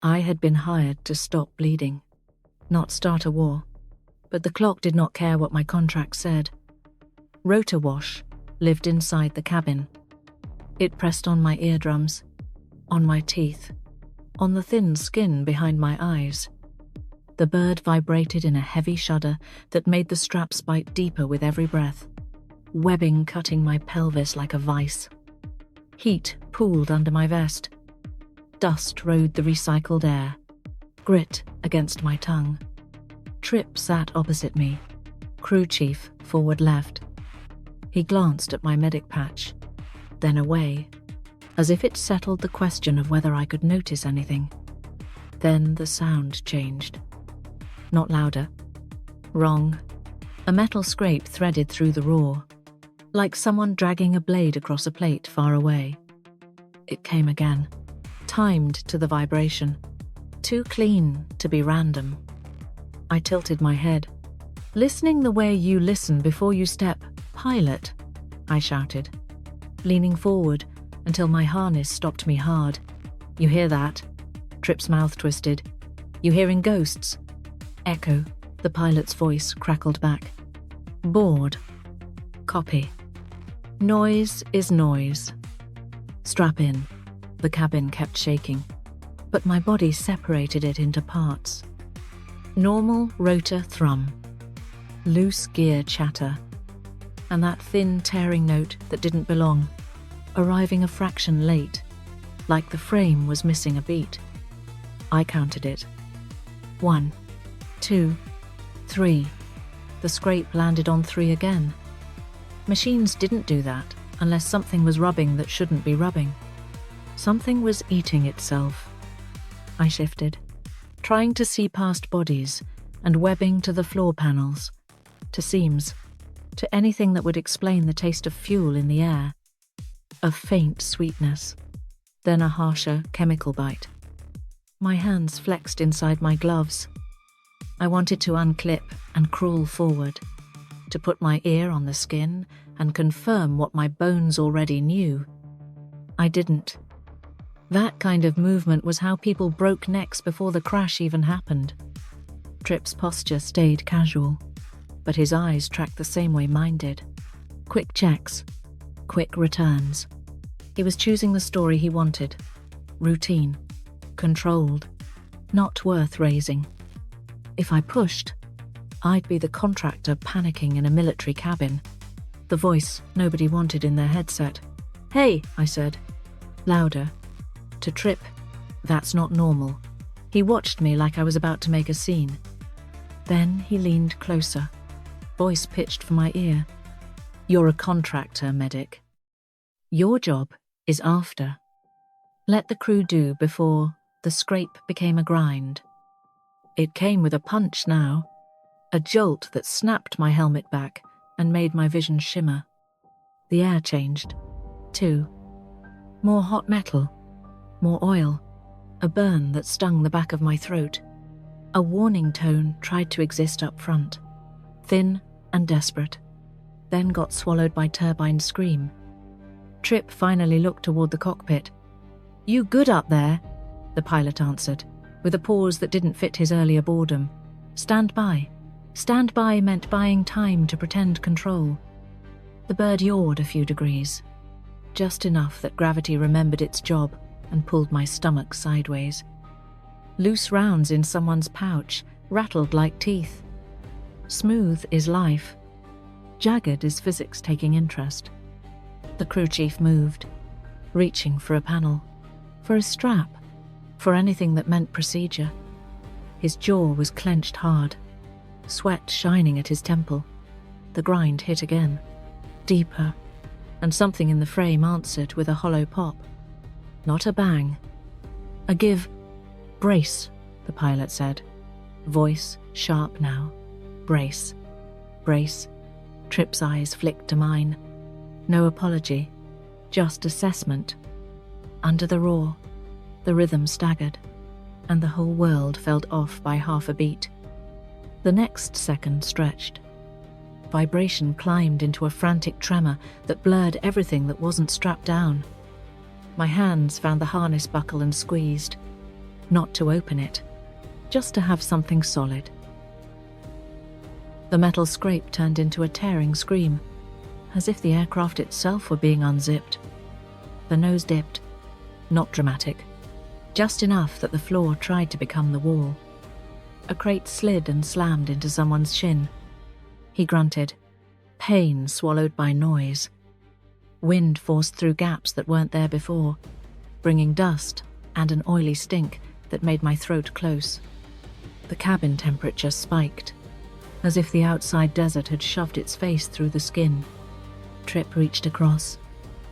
I had been hired to stop bleeding, not start a war, but the clock did not care what my contract said. Rotor wash lived inside the cabin. It pressed on my eardrums, on my teeth, on the thin skin behind my eyes. The bird vibrated in a heavy shudder that made the straps bite deeper with every breath, webbing cutting my pelvis like a vice. Heat pooled under my vest. Dust rode the recycled air, grit against my tongue. Trip sat opposite me, crew chief forward left. He glanced at my medic patch, then away, as if it settled the question of whether I could notice anything. Then the sound changed. Not louder. Wrong. A metal scrape threaded through the roar, like someone dragging a blade across a plate far away. It came again, timed to the vibration, too clean to be random. I tilted my head. "Listening the way you listen before you step, pilot," I shouted, leaning forward until my harness stopped me hard. "You hear that?" Trip's mouth twisted. "You hearing ghosts?" Echo, the pilot's voice crackled back. "Bored." "Copy." "Noise is noise." "Strap in." The cabin kept shaking, but my body separated it into parts. Normal rotor thrum, loose gear chatter, and that thin tearing note that didn't belong, arriving a fraction late, like the frame was missing a beat. I counted it. 1, 2, 3. The scrape landed on 3 again. Machines didn't do that unless something was rubbing that shouldn't be rubbing. Something was eating itself. I shifted, trying to see past bodies and webbing to the floor panels, to seams, to anything that would explain the taste of fuel in the air. A faint sweetness, then a harsher chemical bite. My hands flexed inside my gloves. I wanted to unclip and crawl forward, to put my ear on the skin and confirm what my bones already knew. I didn't. That kind of movement was how people broke necks before the crash even happened. Trip's posture stayed casual, but his eyes tracked the same way mine did. Quick checks, quick returns. He was choosing the story he wanted. Routine, controlled, not worth raising. If I pushed, I'd be the contractor panicking in a military cabin, the voice nobody wanted in their headset. "Hey," I said, louder. To Trip, that's not normal. He watched me like I was about to make a scene. Then he leaned closer, voice pitched for my ear. "You're a contractor, medic. Your job is after. Let the crew do before the scrape became a grind." It came with a punch now, a jolt that snapped my helmet back and made my vision shimmer. The air changed, too. More hot metal, more oil, a burn that stung the back of my throat. A warning tone tried to exist up front, thin and desperate, then got swallowed by turbine scream. Trip finally looked toward the cockpit. "You good up there?" the pilot answered, with a pause that didn't fit his earlier boredom. "Stand by." Stand by meant buying time to pretend control. The bird yawed a few degrees, just enough that gravity remembered its job and pulled my stomach sideways. Loose rounds in someone's pouch rattled like teeth. Smooth is life. Jagged is physics taking interest. The crew chief moved, reaching for a panel, for a strap, for anything that meant procedure. His jaw was clenched hard, sweat shining at his temple. The grind hit again, deeper, and something in the frame answered with a hollow pop. Not a bang. A give. "Brace," the pilot said, voice sharp now. "Brace. Brace." Trip's eyes flicked to mine. No apology, just assessment. Under the roar, the rhythm staggered, and the whole world felt off by half a beat. The next second stretched. Vibration climbed into a frantic tremor that blurred everything that wasn't strapped down. My hands found the harness buckle and squeezed. not to open it, just to have something solid. The metal scrape turned into a tearing scream, as if the aircraft itself were being unzipped. The nose dipped, not dramatic, just enough that the floor tried to become the wall. A crate slid and slammed into someone's shin. He grunted, pain swallowed by noise. Wind forced through gaps that weren't there before, bringing dust and an oily stink that made my throat close. The cabin temperature spiked, as if the outside desert had shoved its face through the skin. Trip reached across,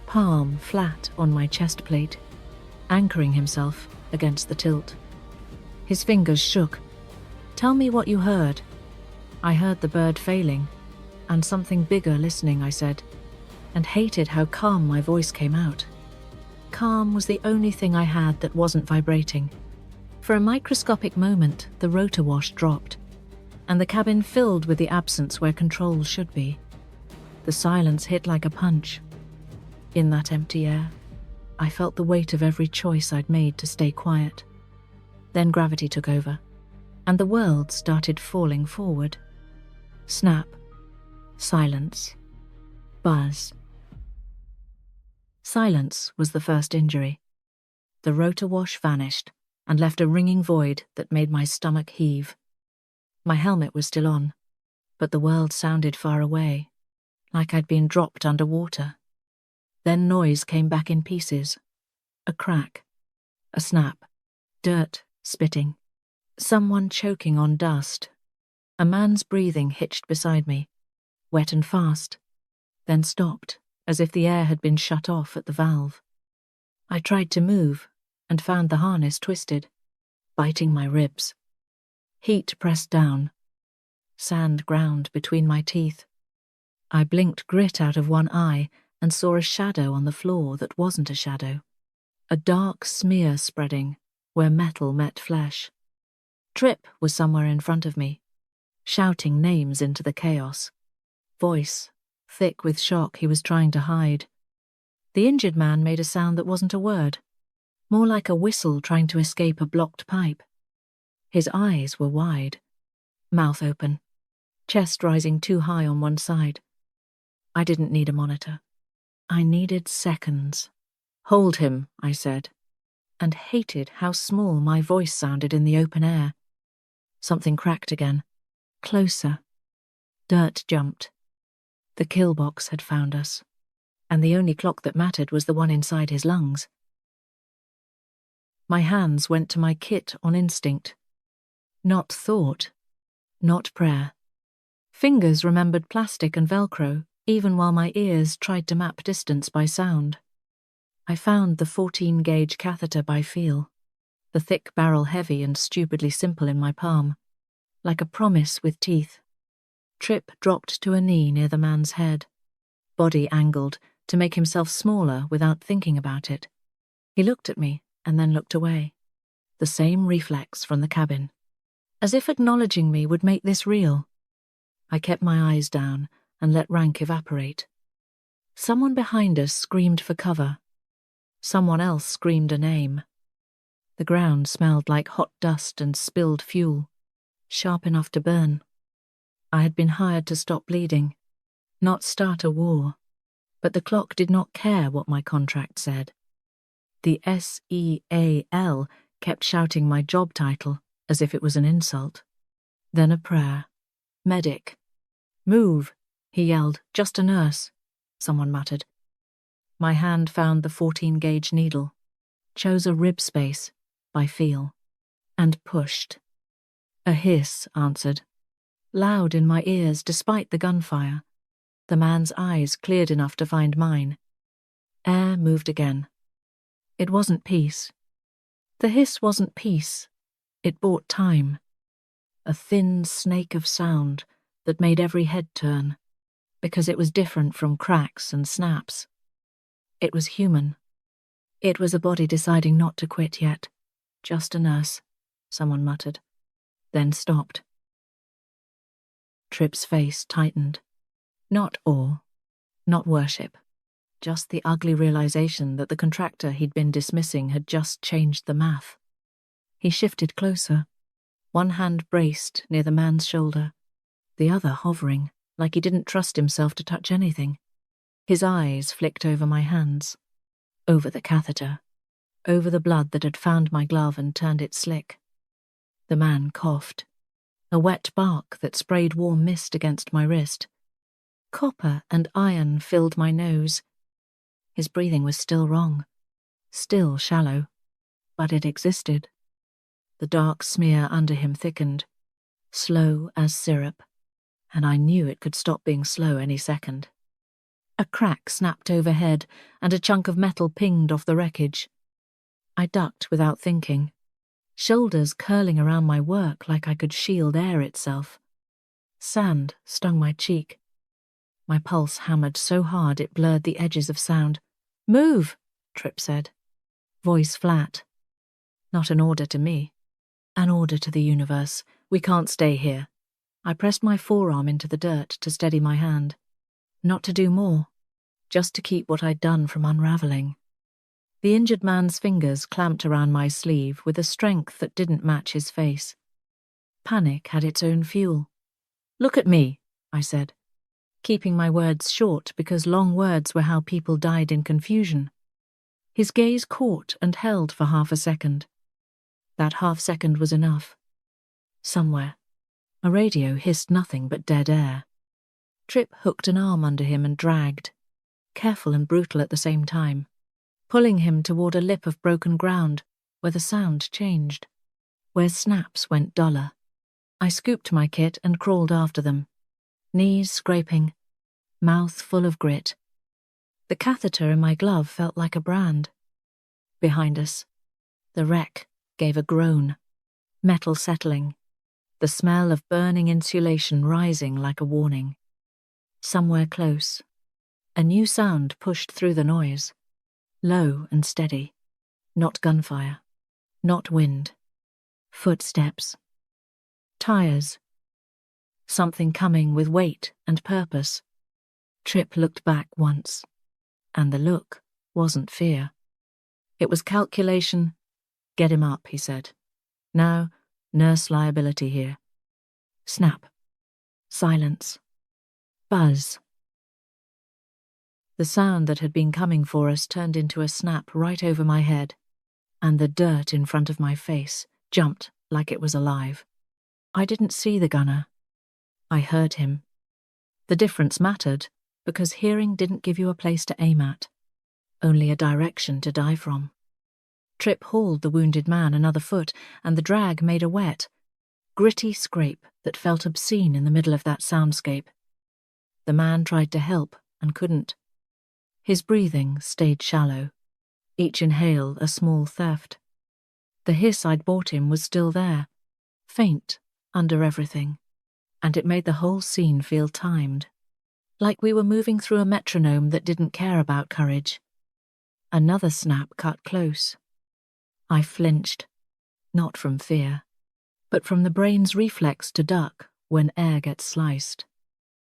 palm flat on my chest plate, anchoring himself against the tilt. His fingers shook. "Tell me what you heard." "I heard the bird failing, and something bigger listening," I said, and hated how calm my voice came out. Calm was the only thing I had that wasn't vibrating. For a microscopic moment, the rotor wash dropped, and the cabin filled with the absence where control should be. The silence hit like a punch. In that empty air, I felt the weight of every choice I'd made to stay quiet. Then gravity took over, and the world started falling forward. Snap. Silence. Buzz. Silence was the first injury. The rotor wash vanished and left a ringing void that made my stomach heave. My helmet was still on, but the world sounded far away, like I'd been dropped underwater. Then noise came back in pieces. A crack. A snap. Dirt spitting. Someone choking on dust. A man's breathing hitched beside me, wet and fast, then stopped, as if the air had been shut off at the valve. I tried to move, and found the harness twisted, biting my ribs. Heat pressed down. Sand ground between my teeth. I blinked grit out of one eye and saw a shadow on the floor that wasn't a shadow. A dark smear spreading, where metal met flesh. Trip was somewhere in front of me, shouting names into the chaos. Voice, thick with shock he was trying to hide. The injured man made a sound that wasn't a word, more like a whistle trying to escape a blocked pipe. His eyes were wide, mouth open, chest rising too high on one side. I didn't need a monitor. I needed seconds. "Hold him," I said, and hated how small my voice sounded in the open air. Something cracked again. Closer. Dirt jumped. The kill box had found us, and the only clock that mattered was the one inside his lungs. My hands went to my kit on instinct. Not thought. Not prayer. Fingers remembered plastic and Velcro, even while my ears tried to map distance by sound. I found the 14-gauge catheter by feel, the thick barrel heavy and stupidly simple in my palm, like a promise with teeth. Trip dropped to a knee near the man's head, body angled to make himself smaller without thinking about it. He looked at me and then looked away, the same reflex from the cabin, as if acknowledging me would make this real. I kept my eyes down and let rank evaporate. Someone behind us screamed for cover. Someone else screamed a name. The ground smelled like hot dust and spilled fuel, sharp enough to burn. I had been hired to stop bleeding, not start a war, but the clock did not care what my contract said. The SEAL kept shouting my job title as if it was an insult. Then a prayer. "Medic." "Move," he yelled. "Just a nurse," someone muttered. My hand found the 14-gauge needle, chose a rib space by feel, and pushed. A hiss answered, loud in my ears despite the gunfire. The man's eyes cleared enough to find mine. Air moved again. It wasn't peace. The hiss wasn't peace. It bought time. A thin snake of sound that made every head turn, because it was different from cracks and snaps. It was human. It was a body deciding not to quit yet. "Just a nurse," someone muttered, then stopped. Trip's face tightened. Not awe, not worship, just the ugly realization that the contractor he'd been dismissing had just changed the math. He shifted closer, one hand braced near the man's shoulder, the other hovering, like he didn't trust himself to touch anything. His eyes flicked over my hands, over the catheter, over the blood that had found my glove and turned it slick. The man coughed, a wet bark that sprayed warm mist against my wrist. Copper and iron filled my nose. His breathing was still wrong, still shallow, but it existed. The dark smear under him thickened, slow as syrup, and I knew it could stop being slow any second. A crack snapped overhead, and a chunk of metal pinged off the wreckage. I ducked without thinking, shoulders curling around my work like I could shield air itself. Sand stung my cheek. My pulse hammered so hard it blurred the edges of sound. "Move," Tripp said, voice flat. Not an order to me. An order to the universe. We can't stay here. I pressed my forearm into the dirt to steady my hand. Not to do more, just to keep what I'd done from unraveling. The injured man's fingers clamped around my sleeve with a strength that didn't match his face. Panic had its own fuel. "Look at me," I said, keeping my words short because long words were how people died in confusion. His gaze caught and held for half a second. That half second was enough. Somewhere, a radio hissed nothing but dead air. Tripp hooked an arm under him and dragged, careful and brutal at the same time, pulling him toward a lip of broken ground where the sound changed, where snaps went duller. I scooped my kit and crawled after them, knees scraping, mouth full of grit. The catheter in my glove felt like a brand. Behind us, the wreck gave a groan, metal settling, the smell of burning insulation rising like a warning. Somewhere close, a new sound pushed through the noise, low and steady, not gunfire, not wind, footsteps, tires, something coming with weight and purpose. Tripp looked back once, and the look wasn't fear. It was calculation. "Get him up," he said. "Now, nurse liability here." Snap. Silence. Buzz. The sound that had been coming for us turned into a snap right over my head, and the dirt in front of my face jumped like it was alive. I didn't see the gunner. I heard him. The difference mattered, because hearing didn't give you a place to aim at, only a direction to die from. Tripp hauled the wounded man another foot, and the drag made a wet, gritty scrape that felt obscene in the middle of that soundscape. The man tried to help and couldn't. His breathing stayed shallow, each inhale a small theft. The hiss I'd bought him was still there, faint under everything, and it made the whole scene feel timed, like we were moving through a metronome that didn't care about courage. Another snap cut close. I flinched, not from fear, but from the brain's reflex to duck when air gets sliced.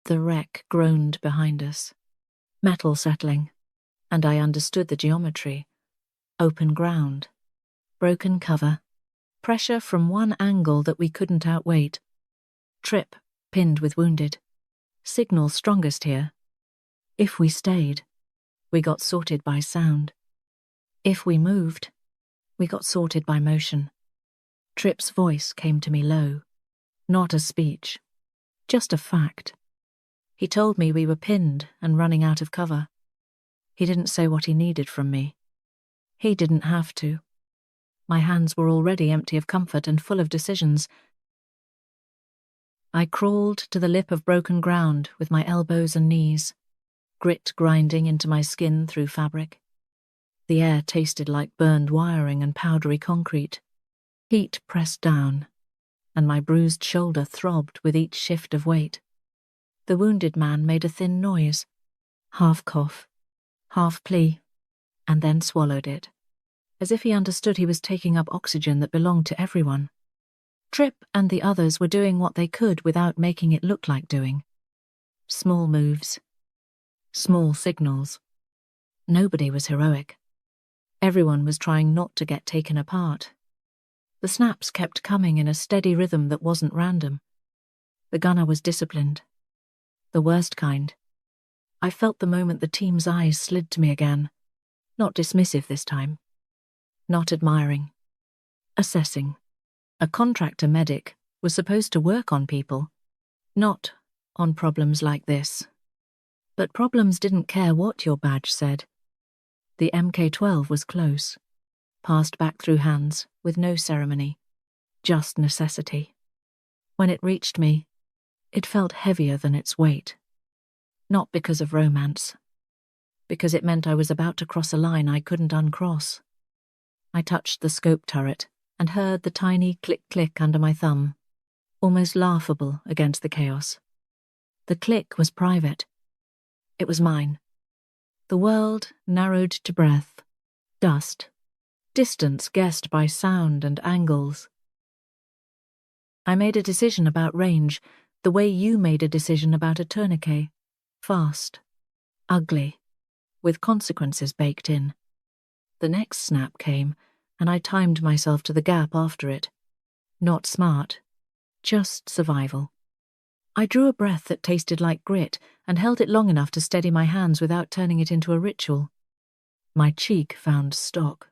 The wreck groaned behind us, metal settling, and I understood the geometry. Open ground, broken cover, pressure from one angle that we couldn't outweight. Tripp pinned with wounded. Signal strongest here. If we stayed, we got sorted by sound. If we moved, we got sorted by motion. Tripp's voice came to me low, not a speech, just a fact. He told me we were pinned and running out of cover. He didn't say what he needed from me. He didn't have to. My hands were already empty of comfort and full of decisions. I crawled to the lip of broken ground with my elbows and knees, grit grinding into my skin through fabric. The air tasted like burned wiring and powdery concrete. Heat pressed down, and my bruised shoulder throbbed with each shift of weight. The wounded man made a thin noise, half cough, half plea, and then swallowed it, as if he understood he was taking up oxygen that belonged to everyone. Tripp and the others were doing what they could without making it look like doing. Small moves, small signals. Nobody was heroic. Everyone was trying not to get taken apart. The snaps kept coming in a steady rhythm that wasn't random. The gunner was disciplined. The worst kind. I felt the moment the team's eyes slid to me again. Not dismissive this time. Not admiring. Assessing. A contractor medic was supposed to work on people, not on problems like this. But problems didn't care what your badge said. The Mk-12 was close, passed back through hands with no ceremony, just necessity. When it reached me, it felt heavier than its weight. Not because of romance, because it meant I was about to cross a line I couldn't uncross. I touched the scope turret and heard the tiny click-click under my thumb, almost laughable against the chaos. The click was private. It was mine. The world narrowed to breath, dust, distance guessed by sound and angles. I made a decision about range, the way you made a decision about a tourniquet. Fast, ugly, with consequences baked in. The next snap came, and I timed myself to the gap after it. Not smart, just survival. I drew a breath that tasted like grit and held it long enough to steady my hands without turning it into a ritual. My cheek found stock.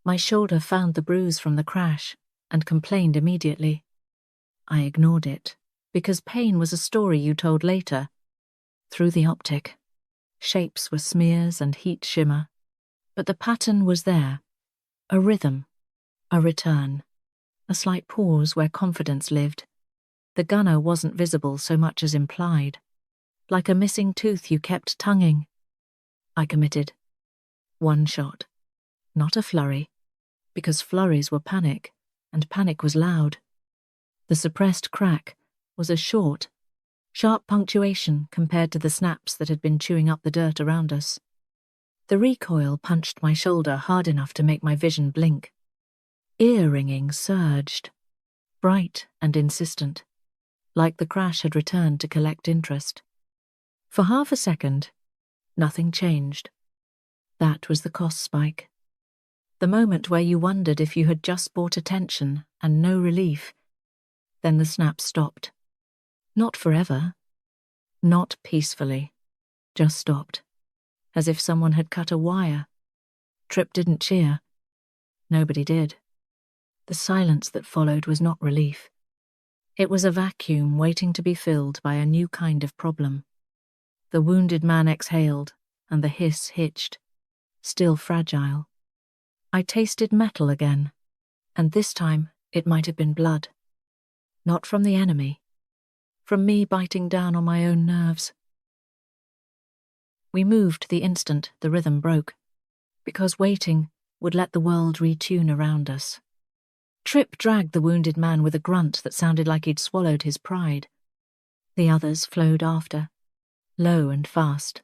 My shoulder found the bruise from the crash and complained immediately. I ignored it, because pain was a story you told later. Through the optic. Shapes were smears and heat shimmer. But the pattern was there. A rhythm. A return. A slight pause where confidence lived. The gunner wasn't visible so much as implied. Like a missing tooth you kept tonguing. I committed. One shot. Not a flurry. Because flurries were panic, and panic was loud. The suppressed crack was a short, sharp punctuation compared to the snaps that had been chewing up the dirt around us. The recoil punched my shoulder hard enough to make my vision blink. Ear-ringing surged, bright and insistent, like the crash had returned to collect interest. For half a second, nothing changed. That was the cost spike. The moment where you wondered if you had just bought attention and no relief. Then the snap stopped. Not forever. Not peacefully. Just stopped. As if someone had cut a wire. Trip didn't cheer. Nobody did. The silence that followed was not relief. It was a vacuum waiting to be filled by a new kind of problem. The wounded man exhaled, and the hiss hitched. Still fragile. I tasted metal again, and this time it might have been blood. Not from the enemy. From me biting down on my own nerves. We moved the instant the rhythm broke, because waiting would let the world retune around us. Trip dragged the wounded man with a grunt that sounded like he'd swallowed his pride. The others flowed after, low and fast.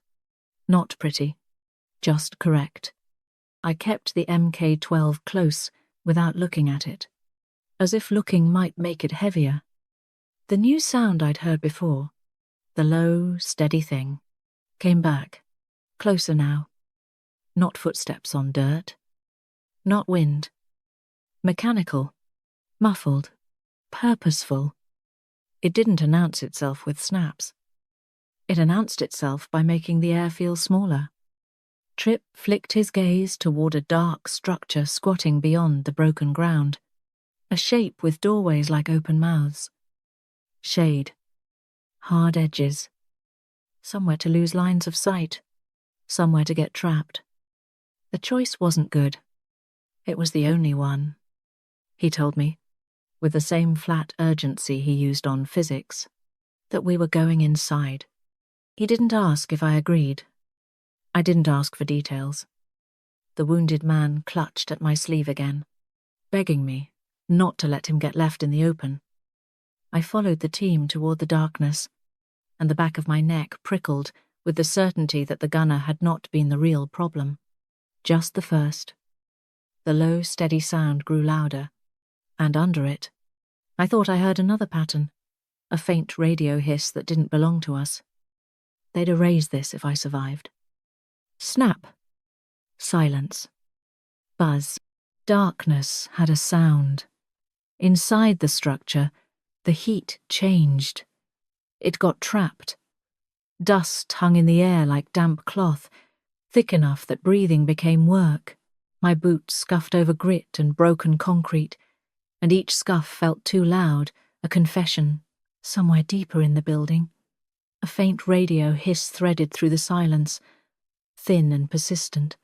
Not pretty, just correct. I kept the Mk-12 close without looking at it, as if looking might make it heavier. The new sound I'd heard before, the low, steady thing, came back, closer now. Not footsteps on dirt. Not wind. Mechanical, muffled, purposeful. It didn't announce itself with snaps. It announced itself by making the air feel smaller. Trip flicked his gaze toward a dark structure squatting beyond the broken ground, a shape with doorways like open mouths. Shade. Hard edges. Somewhere to lose lines of sight. Somewhere to get trapped. The choice wasn't good. It was the only one. He told me, with the same flat urgency he used on physics, that we were going inside. He didn't ask if I agreed. I didn't ask for details. The wounded man clutched at my sleeve again, begging me not to let him get left in the open. I followed the team toward the darkness, and the back of my neck prickled with the certainty that the gunner had not been the real problem. Just the first. The low, steady sound grew louder, and under it, I thought I heard another pattern, a faint radio hiss that didn't belong to us. They'd erase this if I survived. Snap. Silence. Buzz. darkness had a sound. Inside the structure, the heat changed. It got trapped. Dust hung in the air like damp cloth, thick enough that breathing became work. My boots scuffed over grit and broken concrete, and each scuff felt too loud, a confession, somewhere deeper in the building. A faint radio hiss threaded through the silence, thin and persistent,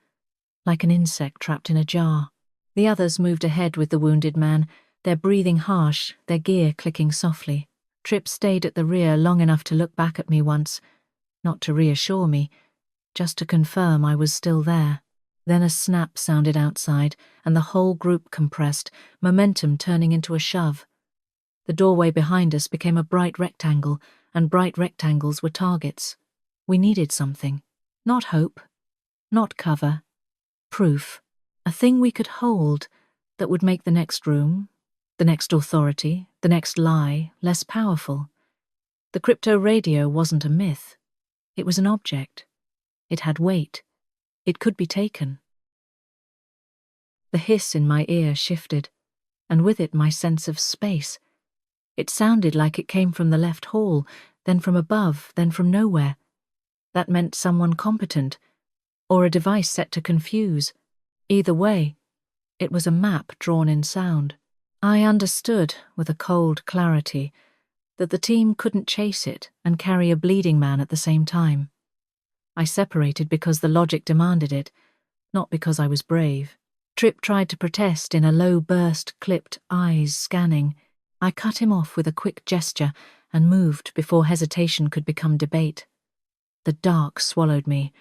like an insect trapped in a jar. The others moved ahead with the wounded man, their breathing harsh, their gear clicking softly. Tripp stayed at the rear long enough to look back at me once, not to reassure me, just to confirm I was still there. Then a snap sounded outside, and the whole group compressed, momentum turning into a shove. The doorway behind us became a bright rectangle, and bright rectangles were targets. We needed something. Not hope, not cover. Proof. A thing we could hold that would make the next room, the next authority, the next lie less powerful. The crypto radio wasn't a myth. It was an object. It had weight. It could be taken. The hiss in my ear shifted, and with it my sense of space. It sounded like it came from the left hall, then from above, then from nowhere. That meant someone competent, or a device set to confuse. Either way, it was a map drawn in sound. I understood, with a cold clarity, that the team couldn't chase it and carry a bleeding man at the same time. I separated because the logic demanded it, not because I was brave. Tripp tried to protest in a low burst, clipped, eyes scanning. I cut him off with a quick gesture and moved before hesitation could become debate. The dark swallowed me,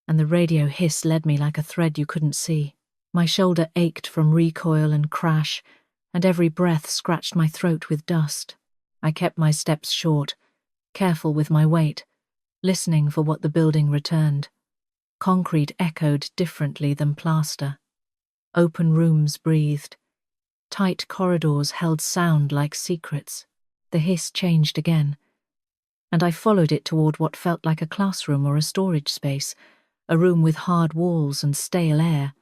and the radio hiss led me like a thread you couldn't see. My shoulder ached from recoil and crash, and every breath scratched my throat with dust. I kept my steps short, careful with my weight, listening for what the building returned. Concrete echoed differently than plaster. Open rooms breathed. Tight corridors held sound like secrets. The hiss changed again, and I followed it toward what felt like a classroom or a storage space, a room with hard walls and stale air.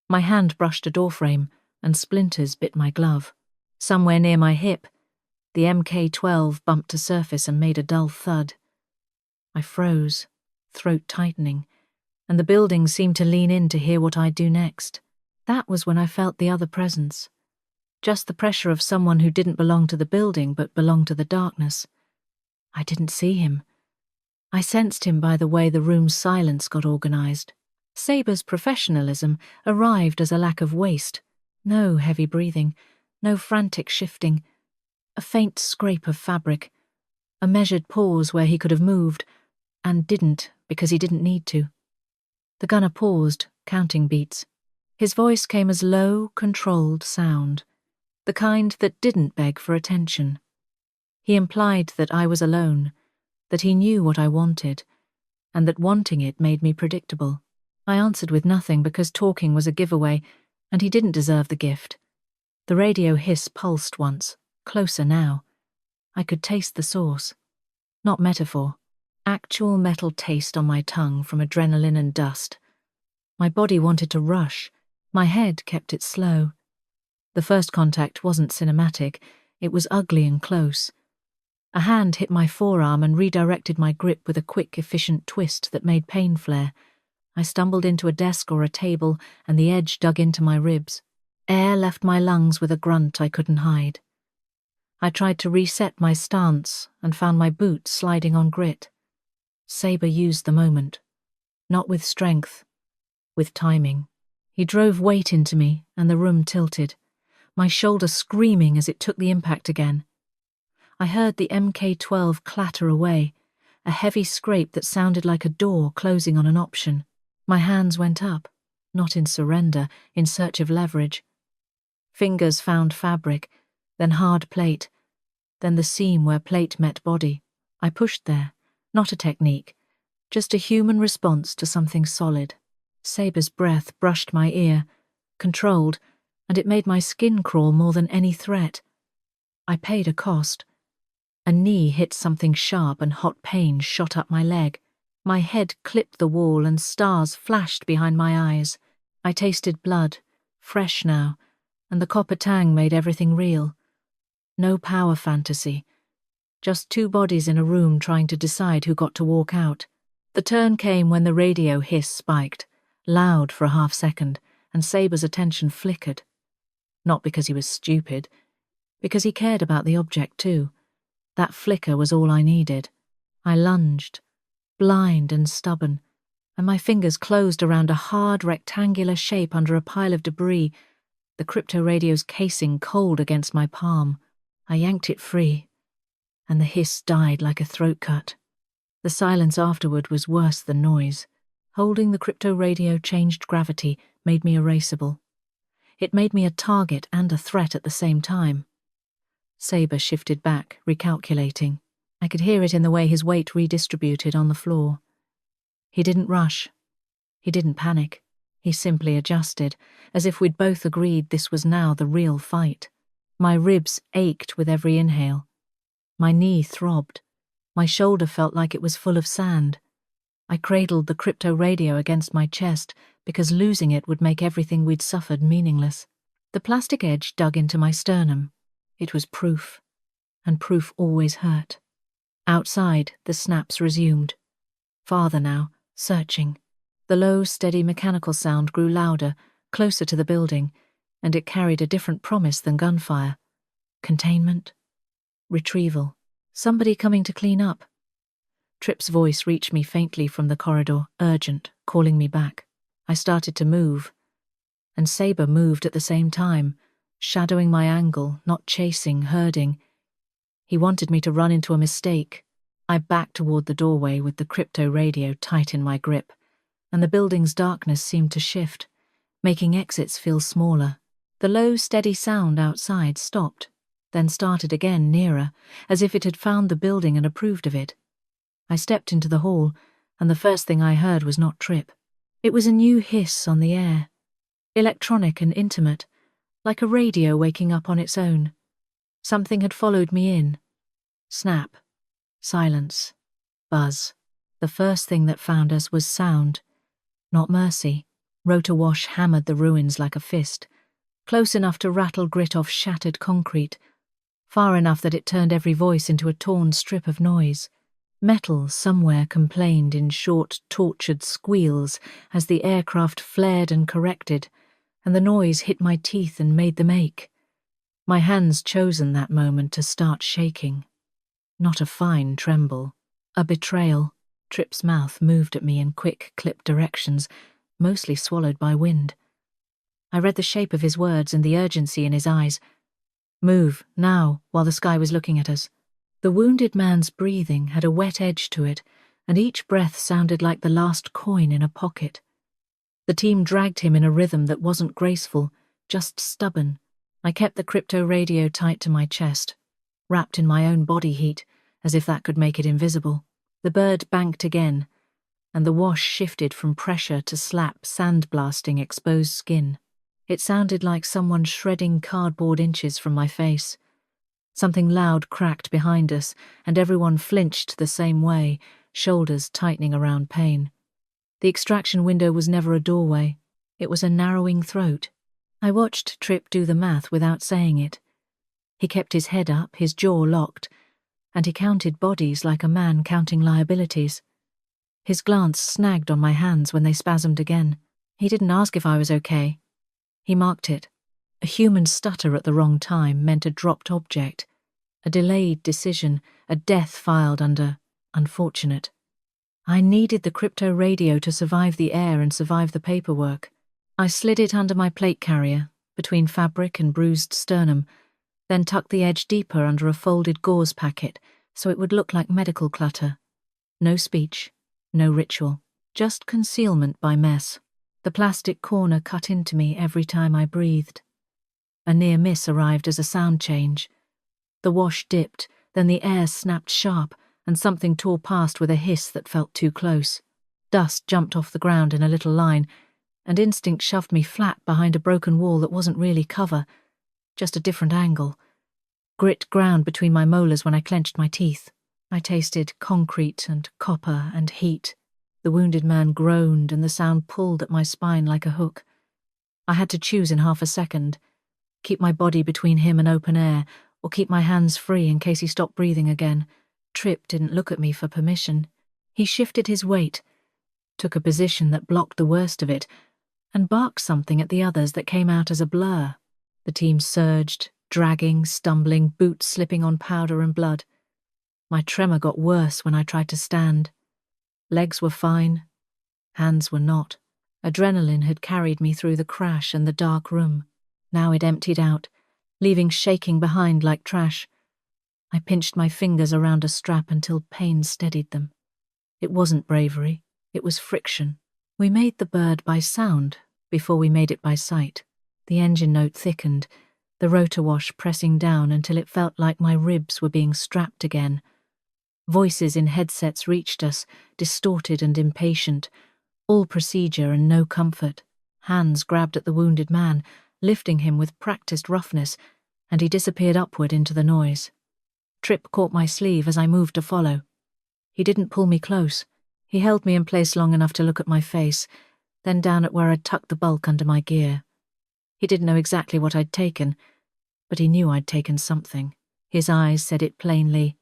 My hand brushed a doorframe, and splinters bit my glove. Somewhere near my hip, the Mk-12 bumped to surface and made a dull thud. I froze, throat tightening, and the building seemed to lean in to hear what I'd do next. That was when I felt the other presence. Just the pressure of someone who didn't belong to the building but belonged to the darkness. I didn't see him. I sensed him by the way the room's silence got organized. Saber's professionalism arrived as a lack of waste. No heavy breathing, no frantic shifting. A faint scrape of fabric. A measured pause where he could have moved, and didn't because he didn't need to. The gunner paused, counting beats. His voice came as low, controlled sound, the kind that didn't beg for attention. He implied that I was alone, that he knew what I wanted, and that wanting it made me predictable. I answered with nothing because talking was a giveaway, and he didn't deserve the gift. The radio hiss pulsed once, closer now. I could taste the source. Not metaphor. Actual metal taste on my tongue from adrenaline and dust. My body wanted to rush. My head kept it slow. The first contact wasn't cinematic. It was ugly and close. A hand hit my forearm and redirected my grip with a quick, efficient twist that made pain flare. I stumbled into a desk or a table, and the edge dug into my ribs. Air left my lungs with a grunt I couldn't hide. I tried to reset my stance and found my boots sliding on grit. Saber used the moment. Not with strength, with timing. He drove weight into me, and the room tilted, my shoulder screaming as it took the impact again. I heard the Mk-12 clatter away, a heavy scrape that sounded like a door closing on an option. My hands went up, not in surrender, in search of leverage. Fingers found fabric, then hard plate, then the seam where plate met body. I pushed there, not a technique, just a human response to something solid. Saber's breath brushed my ear, controlled, and it made my skin crawl more than any threat. I paid a cost. A knee hit something sharp and hot pain shot up my leg. My head clipped the wall and stars flashed behind my eyes. I tasted blood, fresh now, and the copper tang made everything real. No power fantasy. Just two bodies in a room trying to decide who got to walk out. The turn came when the radio hiss spiked, loud for a half-second, and Saber's attention flickered. Not because he was stupid, because he cared about the object too. That flicker was all I needed. I lunged, blind and stubborn, and my fingers closed around a hard rectangular shape under a pile of debris, the crypto-radio's casing cold against my palm. I yanked it free, and the hiss died like a throat cut. The silence afterward was worse than noise. Holding the crypto-radio changed gravity, made me erasable. It made me a target and a threat at the same time. Saber shifted back, recalculating. I could hear it in the way his weight redistributed on the floor. He didn't rush. He didn't panic. He simply adjusted, as if we'd both agreed this was now the real fight. My ribs ached with every inhale. My knee throbbed. My shoulder felt like it was full of sand. I cradled the crypto-radio against my chest because losing it would make everything we'd suffered meaningless. The plastic edge dug into my sternum. It was proof, and proof always hurt. Outside, the snaps resumed. Farther now, searching. The low, steady mechanical sound grew louder, closer to the building, and it carried a different promise than gunfire. Containment. Retrieval. Somebody coming to clean up. Tripp's voice reached me faintly from the corridor, urgent, calling me back. I started to move, and Saber moved at the same time, shadowing my angle, not chasing, herding. He wanted me to run into a mistake. I backed toward the doorway with the crypto-radio tight in my grip, and the building's darkness seemed to shift, making exits feel smaller. The low, steady sound outside stopped, then started again nearer, as if it had found the building and approved of it. I stepped into the hall, and the first thing I heard was not Tripp. It was a new hiss on the air, electronic and intimate, like a radio waking up on its own. Something had followed me in. Snap. Silence. Buzz. The first thing that found us was sound, not mercy. Rotor wash hammered the ruins like a fist, close enough to rattle grit off shattered concrete, far enough that it turned every voice into a torn strip of noise. Metal somewhere complained in short, tortured squeals as the aircraft flared and corrected, and the noise hit my teeth and made them ache. My hands chosen that moment to start shaking. Not a fine tremble. A betrayal. Tripp's mouth moved at me in quick, clipped directions, mostly swallowed by wind. I read the shape of his words and the urgency in his eyes. Move, now, while the sky was looking at us. The wounded man's breathing had a wet edge to it, and each breath sounded like the last coin in a pocket. The team dragged him in a rhythm that wasn't graceful, just stubborn. I kept the crypto-radio tight to my chest, wrapped in my own body heat, as if that could make it invisible. The bird banked again, and the wash shifted from pressure to slap, sandblasting exposed skin. It sounded like someone shredding cardboard inches from my face. Something loud cracked behind us, and everyone flinched the same way, shoulders tightening around pain. The extraction window was never a doorway. It was a narrowing throat. I watched Tripp do the math without saying it. He kept his head up, his jaw locked, and he counted bodies like a man counting liabilities. His glance snagged on my hands when they spasmed again. He didn't ask if I was okay. He marked it. A human stutter at the wrong time meant a dropped object, a delayed decision, a death filed under unfortunate. I needed the crypto-radio to survive the air and survive the paperwork. I slid it under my plate carrier, between fabric and bruised sternum, then tucked the edge deeper under a folded gauze packet so it would look like medical clutter. No speech, no ritual, just concealment by mess. The plastic corner cut into me every time I breathed. A near miss arrived as a sound change. The wash dipped, then the air snapped sharp, and something tore past with a hiss that felt too close. Dust jumped off the ground in a little line, and instinct shoved me flat behind a broken wall that wasn't really cover, just a different angle. Grit ground between my molars when I clenched my teeth. I tasted concrete and copper and heat. The wounded man groaned and the sound pulled at my spine like a hook. I had to choose in half a second. Keep my body between him and open air, or keep my hands free in case he stopped breathing again. Tripp didn't look at me for permission. He shifted his weight, took a position that blocked the worst of it, and barked something at the others that came out as a blur. The team surged, dragging, stumbling, boots slipping on powder and blood. My tremor got worse when I tried to stand. Legs were fine, hands were not. Adrenaline had carried me through the crash and the dark room. Now it emptied out, leaving shaking behind like trash. I pinched my fingers around a strap until pain steadied them. It wasn't bravery, it was friction. We made the bird by sound before we made it by sight. The engine note thickened, the rotor wash pressing down until it felt like my ribs were being strapped again. Voices in headsets reached us, distorted and impatient, all procedure and no comfort. Hands grabbed at the wounded man, lifting him with practiced roughness, and he disappeared upward into the noise. Tripp caught my sleeve as I moved to follow. He didn't pull me close. He held me in place long enough to look at my face, then down at where I'd tucked the bulk under my gear. He didn't know exactly what I'd taken, but he knew I'd taken something. His eyes said it plainly.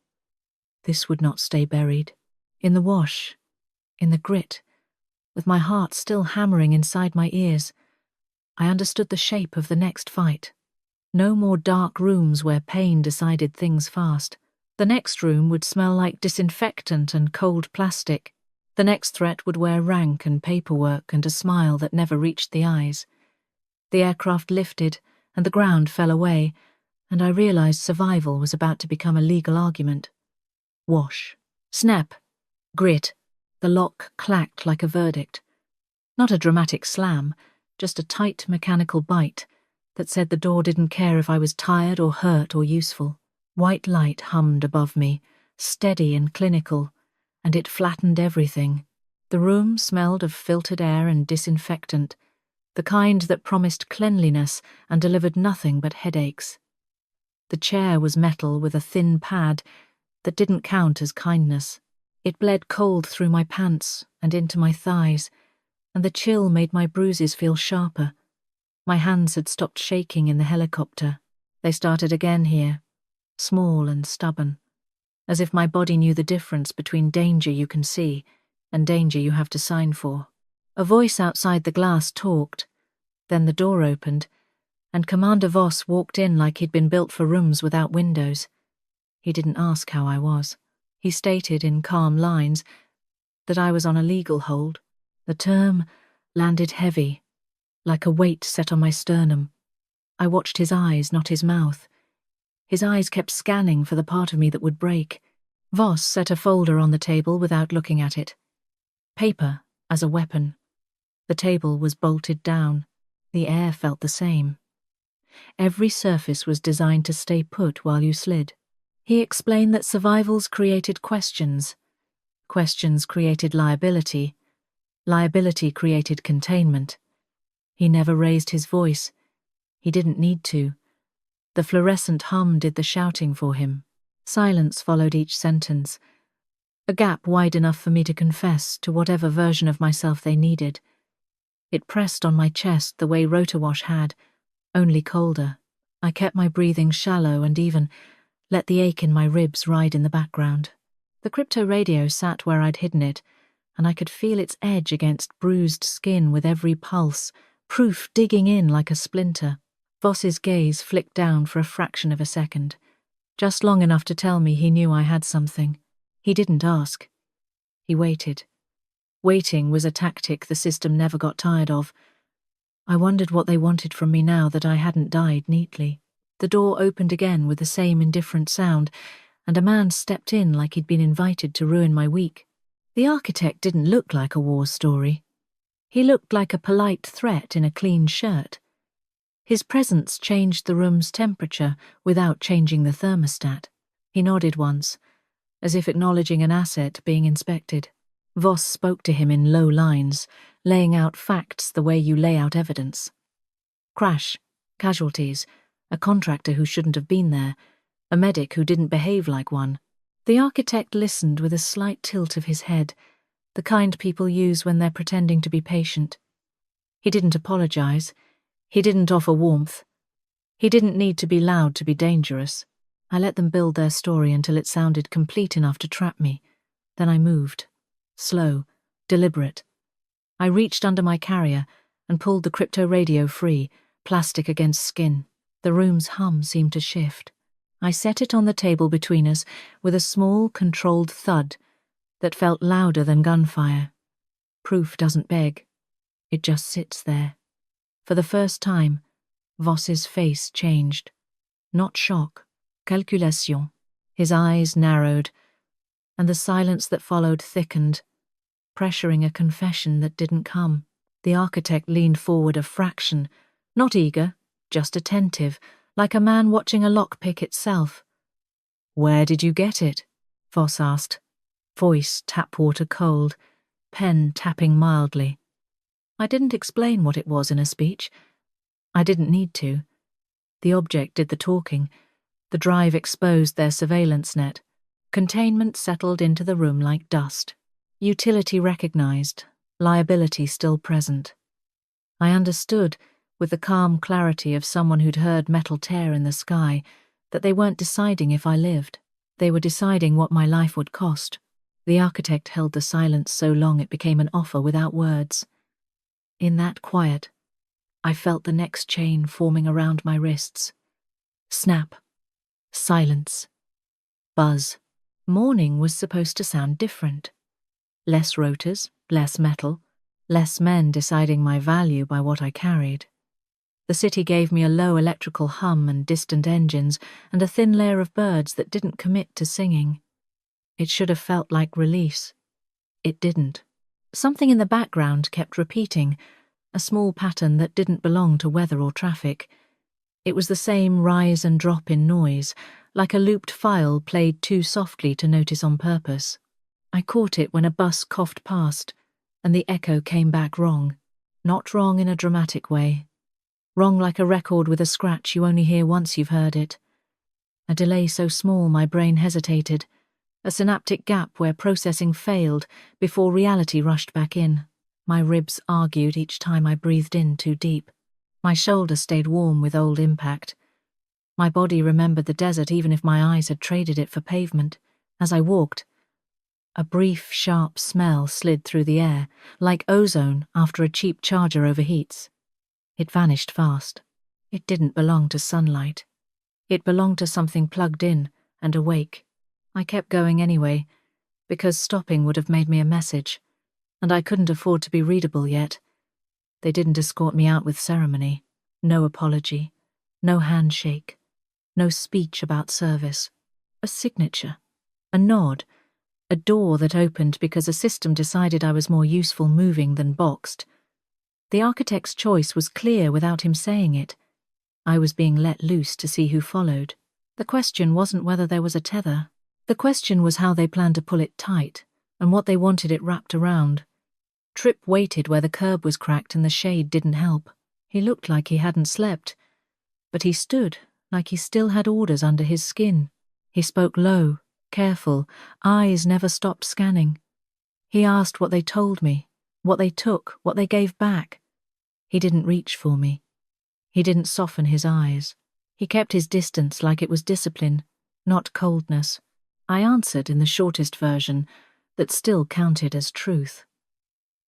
This would not stay buried. In the wash, in the grit, with my heart still hammering inside my ears, I understood the shape of the next fight. No more dark rooms where pain decided things fast. The next room would smell like disinfectant and cold plastic. The next threat would wear rank and paperwork and a smile that never reached the eyes. The aircraft lifted, and the ground fell away, and I realized survival was about to become a legal argument. Wash. Snap. Grit. The lock clacked like a verdict. Not a dramatic slam, just a tight mechanical bite that said the door didn't care if I was tired or hurt or useful. White light hummed above me, steady and clinical, and it flattened everything. The room smelled of filtered air and disinfectant, the kind that promised cleanliness and delivered nothing but headaches. The chair was metal with a thin pad that didn't count as kindness. It bled cold through my pants and into my thighs, and the chill made my bruises feel sharper. My hands had stopped shaking in the helicopter. They started again here, small and stubborn, as if my body knew the difference between danger you can see and danger you have to sign for. A voice outside the glass talked, then the door opened, and Commander Voss walked in like he'd been built for rooms without windows. He didn't ask how I was. He stated in calm lines that I was on a legal hold. The term landed heavy, like a weight set on my sternum. I watched his eyes, not his mouth. His eyes kept scanning for the part of me that would break. Voss set a folder on the table without looking at it. Paper as a weapon. The table was bolted down. The air felt the same. Every surface was designed to stay put while you slid. He explained that survivals created questions. Questions created liability. Liability created containment. He never raised his voice. He didn't need to. The fluorescent hum did the shouting for him. Silence followed each sentence. A gap wide enough for me to confess to whatever version of myself they needed. It pressed on my chest the way Rotor Wash had, only colder. I kept my breathing shallow and even, let the ache in my ribs ride in the background. The crypto radio sat where I'd hidden it, and I could feel its edge against bruised skin with every pulse, proof digging in like a splinter. Voss's gaze flicked down for a fraction of a second, just long enough to tell me he knew I had something. He didn't ask. He waited. Waiting was a tactic the system never got tired of. I wondered what they wanted from me now that I hadn't died neatly. The door opened again with the same indifferent sound, and a man stepped in like he'd been invited to ruin my week. The architect didn't look like a war story. He looked like a polite threat in a clean shirt. His presence changed the room's temperature without changing the thermostat. He nodded once, as if acknowledging an asset being inspected. Voss spoke to him in low lines, laying out facts the way you lay out evidence. Crash, casualties, a contractor who shouldn't have been there, a medic who didn't behave like one. The architect listened with a slight tilt of his head, the kind people use when they're pretending to be patient. He didn't apologize. He didn't offer warmth. He didn't need to be loud to be dangerous. I let them build their story until it sounded complete enough to trap me. Then I moved. Slow, deliberate. I reached under my carrier and pulled the crypto radio free, plastic against skin. The room's hum seemed to shift. I set it on the table between us with a small, controlled thud that felt louder than gunfire. Proof doesn't beg. It just sits there. For the first time, Voss's face changed. Not shock, calculation. His eyes narrowed, and the silence that followed thickened, pressuring a confession that didn't come. The architect leaned forward a fraction, not eager, just attentive, like a man watching a lockpick itself. "Where did you get it?" Voss asked, voice tap-water cold, pen tapping mildly. I didn't explain what it was in a speech. I didn't need to. The object did the talking. The drive exposed their surveillance net. Containment settled into the room like dust. Utility recognized, liability still present. I understood, with the calm clarity of someone who'd heard metal tear in the sky, that they weren't deciding if I lived. They were deciding what my life would cost. The architect held the silence so long it became an offer without words. In that quiet, I felt the next chain forming around my wrists. Snap. Silence. Buzz. Morning was supposed to sound different. Less rotors, less metal, less men deciding my value by what I carried. The city gave me a low electrical hum and distant engines and a thin layer of birds that didn't commit to singing. It should have felt like release. It didn't. Something in the background kept repeating, a small pattern that didn't belong to weather or traffic. It was the same rise and drop in noise, like a looped file played too softly to notice on purpose. I caught it when a bus coughed past, and the echo came back wrong. Not wrong in a dramatic way. Wrong like a record with a scratch you only hear once you've heard it. A delay so small my brain hesitated, a synaptic gap where processing failed before reality rushed back in. My ribs argued each time I breathed in too deep. My shoulder stayed warm with old impact. My body remembered the desert even if my eyes had traded it for pavement. As I walked, a brief, sharp smell slid through the air, like ozone after a cheap charger overheats. It vanished fast. It didn't belong to sunlight. It belonged to something plugged in and awake. I kept going anyway, because stopping would have made me a message, and I couldn't afford to be readable yet. They didn't escort me out with ceremony. No apology. No handshake. No speech about service. A signature. A nod. A door that opened because a system decided I was more useful moving than boxed. The architect's choice was clear without him saying it. I was being let loose to see who followed. The question wasn't whether there was a tether. The question was how they planned to pull it tight, and what they wanted it wrapped around. Tripp waited where the curb was cracked and the shade didn't help. He looked like he hadn't slept, but he stood like he still had orders under his skin. He spoke low, careful, eyes never stopped scanning. He asked what they told me, what they took, what they gave back. He didn't reach for me. He didn't soften his eyes. He kept his distance like it was discipline, not coldness. I answered in the shortest version that still counted as truth.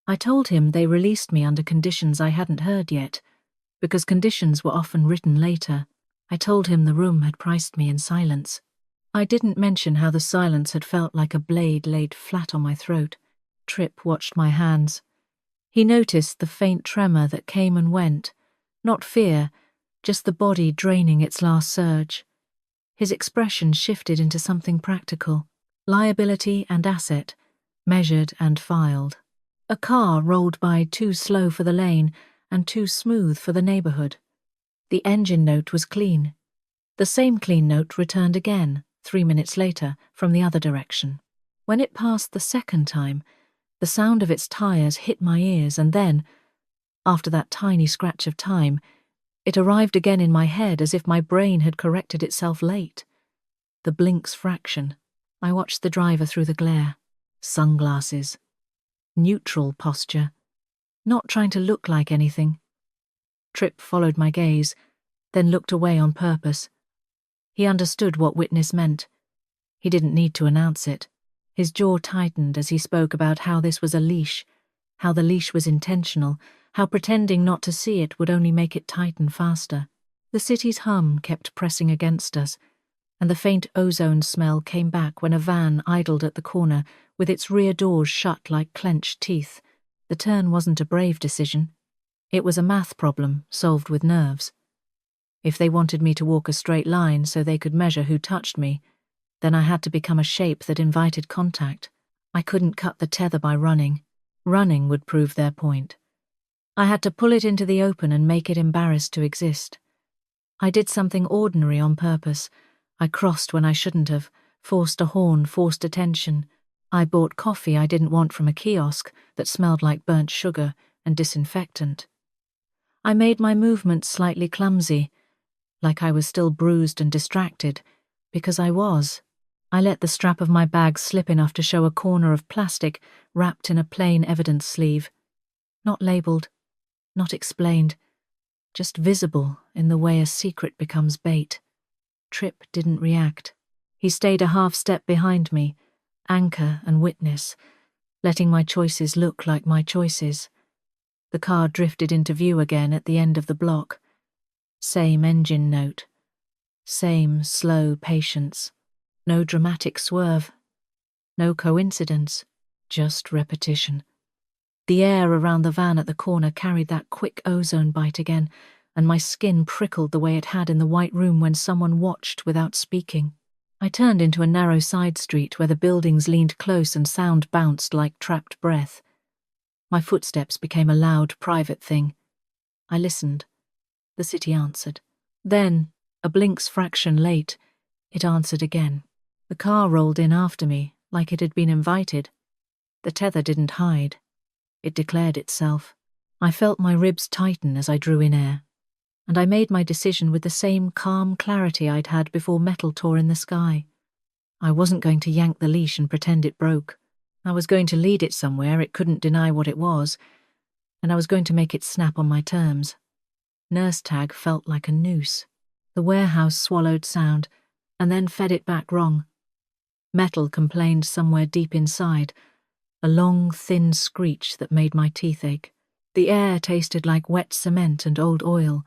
I told him they released me under conditions I hadn't heard yet, because conditions were often written later. I told him the room had priced me in silence. I didn't mention how the silence had felt like a blade laid flat on my throat. Tripp watched my hands. He noticed the faint tremor that came and went, not fear, just the body draining its last surge. His expression shifted into something practical, liability and asset, measured and filed. A car rolled by too slow for the lane and too smooth for the neighborhood. The engine note was clean. The same clean note returned again, 3 minutes later, from the other direction. When it passed the second time, the sound of its tires hit my ears, and then, after that tiny scratch of time, it arrived again in my head as if my brain had corrected itself late. The blink's fraction. I watched the driver through the glare. Sunglasses. Neutral posture. Not trying to look like anything. Tripp followed my gaze, then looked away on purpose. He understood what witness meant. He didn't need to announce it. His jaw tightened as he spoke about how this was a leash, how the leash was intentional, how pretending not to see it would only make it tighten faster. The city's hum kept pressing against us, and the faint ozone smell came back when a van idled at the corner with its rear doors shut like clenched teeth. The turn wasn't a brave decision. It was a math problem solved with nerves. If they wanted me to walk a straight line so they could measure who touched me, then I had to become a shape that invited contact. I couldn't cut the tether by running. Running would prove their point. I had to pull it into the open and make it embarrassed to exist. I did something ordinary on purpose. I crossed when I shouldn't have, forced a horn, forced attention. I bought coffee I didn't want from a kiosk that smelled like burnt sugar and disinfectant. I made my movements slightly clumsy, like I was still bruised and distracted, because I was. I let the strap of my bag slip enough to show a corner of plastic wrapped in a plain evidence sleeve. Not labelled, not explained, just visible in the way a secret becomes bait. Tripp didn't react. He stayed a half step behind me, anchor and witness, letting my choices look like my choices. The car drifted into view again at the end of the block. Same engine note. Same slow patience. No dramatic swerve. No coincidence. Just repetition. The air around the van at the corner carried that quick ozone bite again, and my skin prickled the way it had in the white room when someone watched without speaking. I turned into a narrow side street where the buildings leaned close and sound bounced like trapped breath. My footsteps became a loud, private thing. I listened. The city answered. Then, a blink's fraction late, it answered again. The car rolled in after me, like it had been invited. The tether didn't hide. It declared itself. I felt my ribs tighten as I drew in air, and I made my decision with the same calm clarity I'd had before metal tore in the sky. I wasn't going to yank the leash and pretend it broke. I was going to lead it somewhere it couldn't deny what it was, and I was going to make it snap on my terms. Nurse tag felt like a noose. The warehouse swallowed sound, and then fed it back wrong. Metal complained somewhere deep inside, a long, thin screech that made my teeth ache. The air tasted like wet cement and old oil,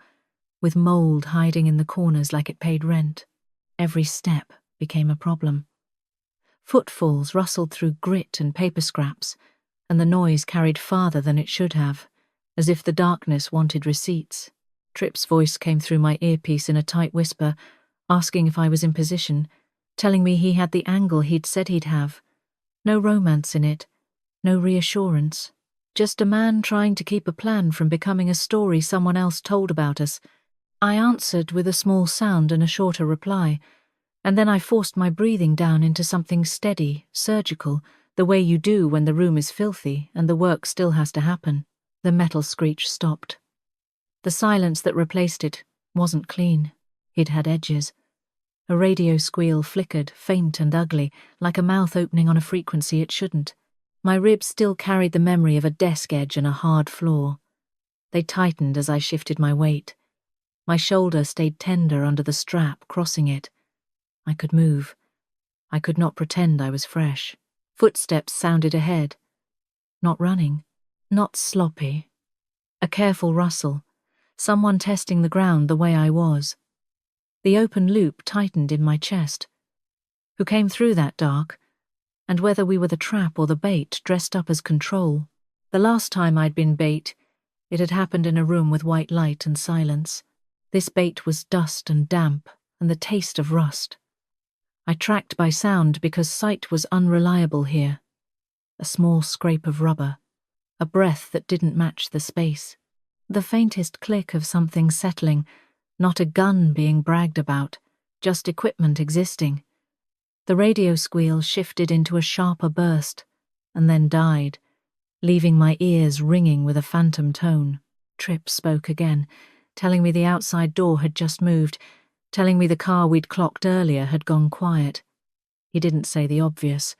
with mold hiding in the corners like it paid rent. Every step became a problem. Footfalls rustled through grit and paper scraps, and the noise carried farther than it should have, as if the darkness wanted receipts. Tripp's voice came through my earpiece in a tight whisper, asking if I was in position, telling me he had the angle he'd said he'd have. No romance in it, no reassurance, just a man trying to keep a plan from becoming a story someone else told about us. I answered with a small sound and a shorter reply, and then I forced my breathing down into something steady, surgical, the way you do when the room is filthy and the work still has to happen. The metal screech stopped. The silence that replaced it wasn't clean. It had edges. A radio squeal flickered, faint and ugly, like a mouth opening on a frequency it shouldn't. My ribs still carried the memory of a desk edge and a hard floor. They tightened as I shifted my weight. My shoulder stayed tender under the strap, crossing it. I could move. I could not pretend I was fresh. Footsteps sounded ahead. Not running. Not sloppy. A careful rustle. Someone testing the ground the way I was. The open loop tightened in my chest. Who came through that dark? And whether we were the trap or the bait dressed up as control. The last time I'd been bait, it had happened in a room with white light and silence. This bait was dust and damp and the taste of rust. I tracked by sound because sight was unreliable here. A small scrape of rubber. A breath that didn't match the space. The faintest click of something settling, not a gun being bragged about, just equipment existing. The radio squeal shifted into a sharper burst, and then died, leaving my ears ringing with a phantom tone. Tripp spoke again, telling me the outside door had just moved, telling me the car we'd clocked earlier had gone quiet. He didn't say the obvious.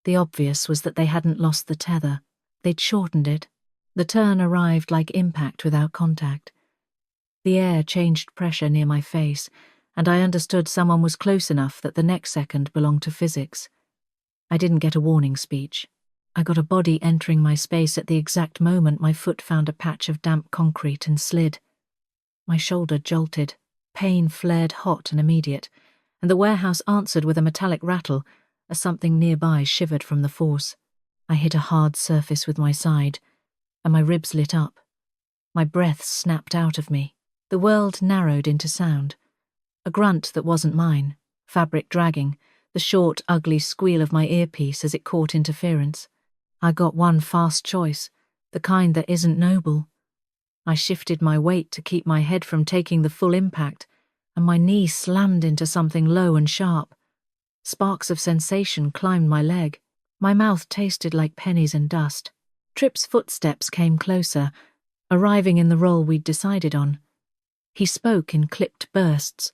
The obvious was that they hadn't lost the tether. They'd shortened it. The turn arrived like impact without contact. The air changed pressure near my face, and I understood someone was close enough that the next second belonged to physics. I didn't get a warning speech. I got a body entering my space at the exact moment my foot found a patch of damp concrete and slid. My shoulder jolted, pain flared hot and immediate, and the warehouse answered with a metallic rattle as something nearby shivered from the force. I hit a hard surface with my side, and my ribs lit up. My breath snapped out of me. The world narrowed into sound. A grunt that wasn't mine, fabric dragging, the short, ugly squeal of my earpiece as it caught interference. I got one fast choice, the kind that isn't noble. I shifted my weight to keep my head from taking the full impact, and my knee slammed into something low and sharp. Sparks of sensation climbed my leg. My mouth tasted like pennies and dust. Tripp's footsteps came closer, arriving in the role we'd decided on. He spoke in clipped bursts,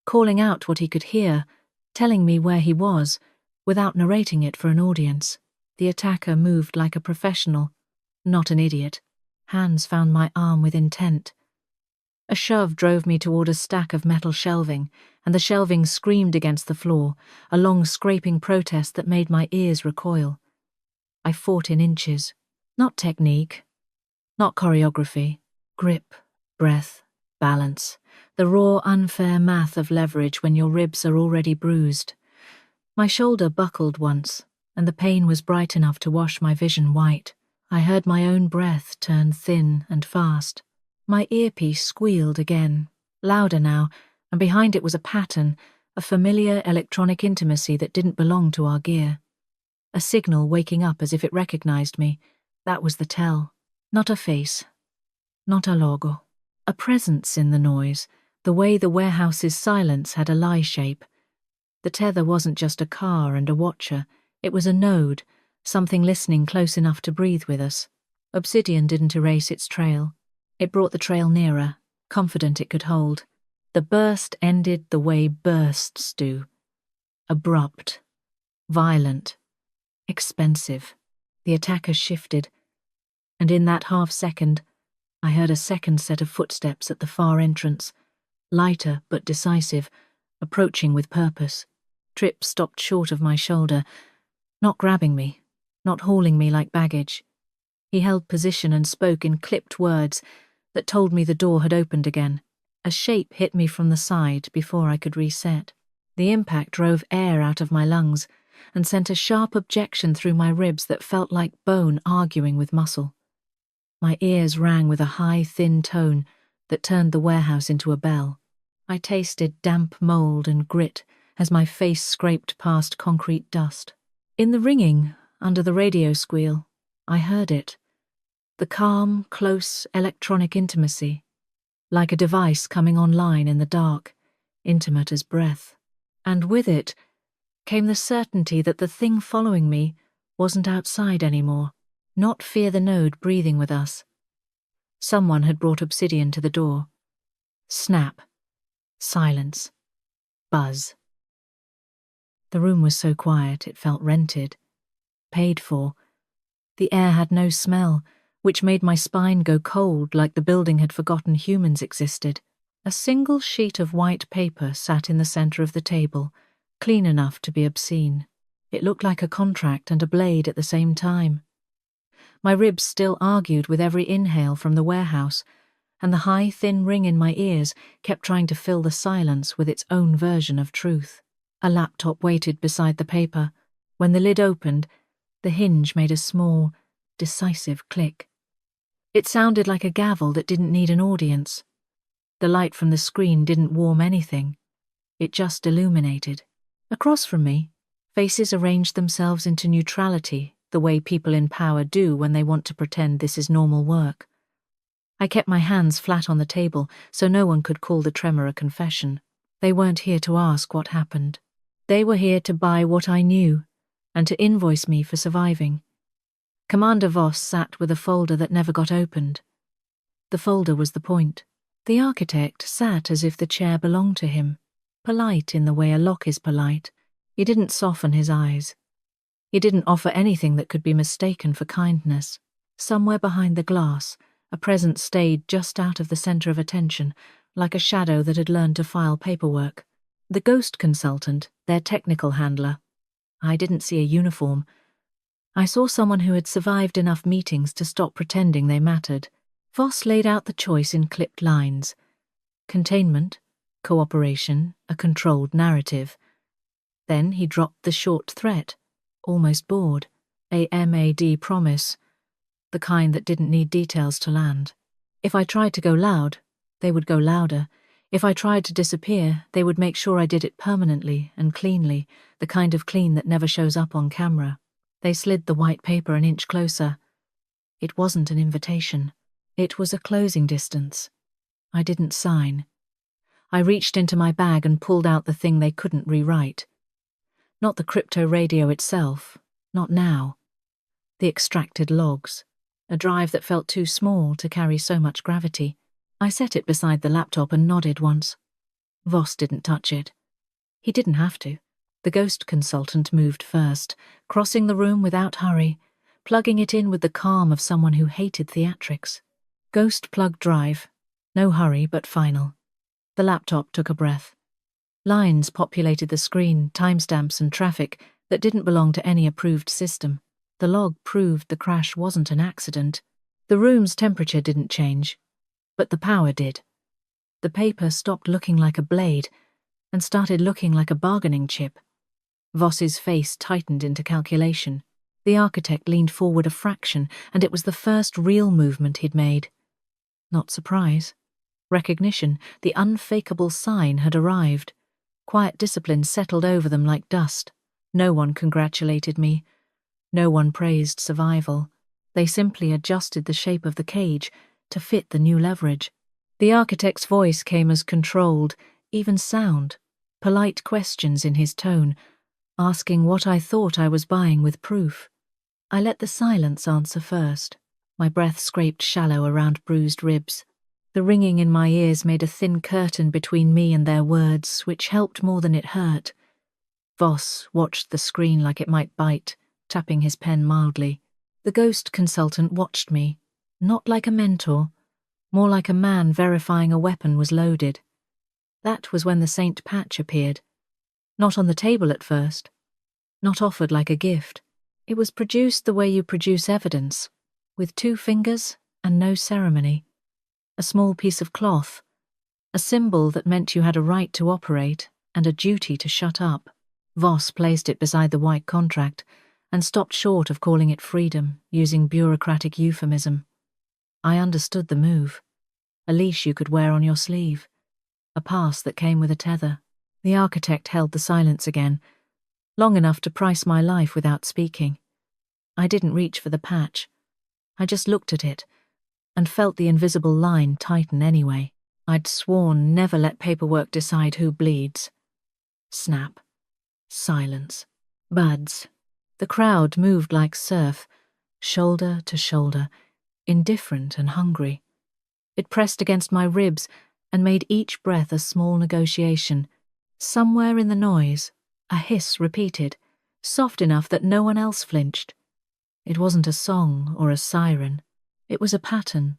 calling out what he could hear, telling me where he was, without narrating it for an audience. The attacker moved like a professional, not an idiot. Hands found my arm with intent. A shove drove me toward a stack of metal shelving, and the shelving screamed against the floor, a long scraping protest that made my ears recoil. I fought in inches. Not technique, not choreography. Grip, breath, balance. The raw, unfair math of leverage when your ribs are already bruised. My shoulder buckled once, and the pain was bright enough to wash my vision white. I heard my own breath turn thin and fast. My earpiece squealed again, louder now, and behind it was a pattern, a familiar electronic intimacy that didn't belong to our gear. A signal waking up as if it recognized me. That was the tell. Not a face, not a logo. A presence in the noise, the way the warehouse's silence had a lie shape. The tether wasn't just a car and a watcher, it was a node, something listening close enough to breathe with us. Obsidian didn't erase its trail. It brought the trail nearer, confident it could hold. The burst ended the way bursts do. Abrupt, violent, expensive. The attacker shifted, and in that half-second, I heard a second set of footsteps at the far entrance, lighter but decisive, approaching with purpose. Tripp stopped short of my shoulder, not grabbing me, not hauling me like baggage. He held position and spoke in clipped words that told me the door had opened again. A shape hit me from the side before I could reset. The impact drove air out of my lungs and sent a sharp objection through my ribs that felt like bone arguing with muscle. My ears rang with a high, thin tone that turned the warehouse into a bell. I tasted damp mold and grit as my face scraped past concrete dust. In the ringing, under the radio squeal, I heard it. The calm, close, electronic intimacy, like a device coming online in the dark, intimate as breath. And with it came the certainty that the thing following me wasn't outside anymore, not Fear the Node breathing with us. Someone had brought Obsidian to the door. Snap. Silence. Buzz. The room was so quiet it felt rented, paid for. The air had no smell, which made my spine go cold like the building had forgotten humans existed. A single sheet of white paper sat in the center of the table, clean enough to be obscene. It looked like a contract and a blade at the same time. My ribs still argued with every inhale from the warehouse, and the high, thin ring in my ears kept trying to fill the silence with its own version of truth. A laptop waited beside the paper. When the lid opened, the hinge made a small, decisive click. It sounded like a gavel that didn't need an audience. The light from the screen didn't warm anything. It just illuminated. Across from me, faces arranged themselves into neutrality, the way people in power do when they want to pretend this is normal work. I kept my hands flat on the table so no one could call the tremor a confession. They weren't here to ask what happened. They were here to buy what I knew and to invoice me for surviving. Commander Voss sat with a folder that never got opened. The folder was the point. The architect sat as if the chair belonged to him, polite in the way a lock is polite. He didn't soften his eyes. He didn't offer anything that could be mistaken for kindness. Somewhere behind the glass, A presence stayed just out of the center of attention, like a shadow that had learned to file paperwork. The ghost consultant, their technical handler. I didn't see a uniform. I saw someone who had survived enough meetings to stop pretending they mattered. Voss laid out the choice in clipped lines. Containment, cooperation, a controlled narrative. Then he dropped the short threat, almost bored. A MAD promise, the kind that didn't need details to land. If I tried to go loud, they would go louder. If I tried to disappear, they would make sure I did it permanently and cleanly, the kind of clean that never shows up on camera. They slid the white paper an inch closer. It wasn't an invitation. It was a closing distance. I didn't sign. I reached into my bag and pulled out the thing they couldn't rewrite. Not the crypto radio itself, not now. The extracted logs, a drive that felt too small to carry so much gravity. I set it beside the laptop and nodded once. Voss didn't touch it. He didn't have to. The ghost consultant moved first, crossing the room without hurry, plugging it in with the calm of someone who hated theatrics. Ghost plug drive. No hurry, but final. The laptop took a breath. Lines populated the screen, timestamps and traffic that didn't belong to any approved system. The log proved the crash wasn't an accident. The room's temperature didn't change, but the power did. The paper stopped looking like a blade and started looking like a bargaining chip. Voss's face tightened into calculation. The architect leaned forward a fraction, and it was the first real movement he'd made. Not surprise. Recognition, the unfakeable sign, had arrived. Quiet discipline settled over them like dust. No one congratulated me. No one praised survival. They simply adjusted the shape of the cage to fit the new leverage. The architect's voice came as controlled, even sound, polite questions in his tone, asking what I thought I was buying with proof. I let the silence answer first. My breath scraped shallow around bruised ribs. The ringing in my ears made a thin curtain between me and their words, which helped more than it hurt. Voss watched the screen like it might bite, tapping his pen mildly. The ghost consultant watched me, not like a mentor, more like a man verifying a weapon was loaded. That was when the Saint patch appeared. Not on the table at first. Not offered like a gift. It was produced the way you produce evidence, with 2 fingers and no ceremony. A small piece of cloth, a symbol that meant you had a right to operate and a duty to shut up. Voss placed it beside the white contract and stopped short of calling it freedom, using bureaucratic euphemism. I understood the move. A leash you could wear on your sleeve. A pass that came with a tether. The architect held the silence again, long enough to price my life without speaking. I didn't reach for the patch. I just looked at it and felt the invisible line tighten anyway. I'd sworn never let paperwork decide who bleeds. Snap. Silence. Buds. The crowd moved like surf, shoulder to shoulder, indifferent and hungry. It pressed against my ribs and made each breath a small negotiation. Somewhere in the noise, a hiss repeated, soft enough that no one else flinched. It wasn't a song or a siren. It was a pattern.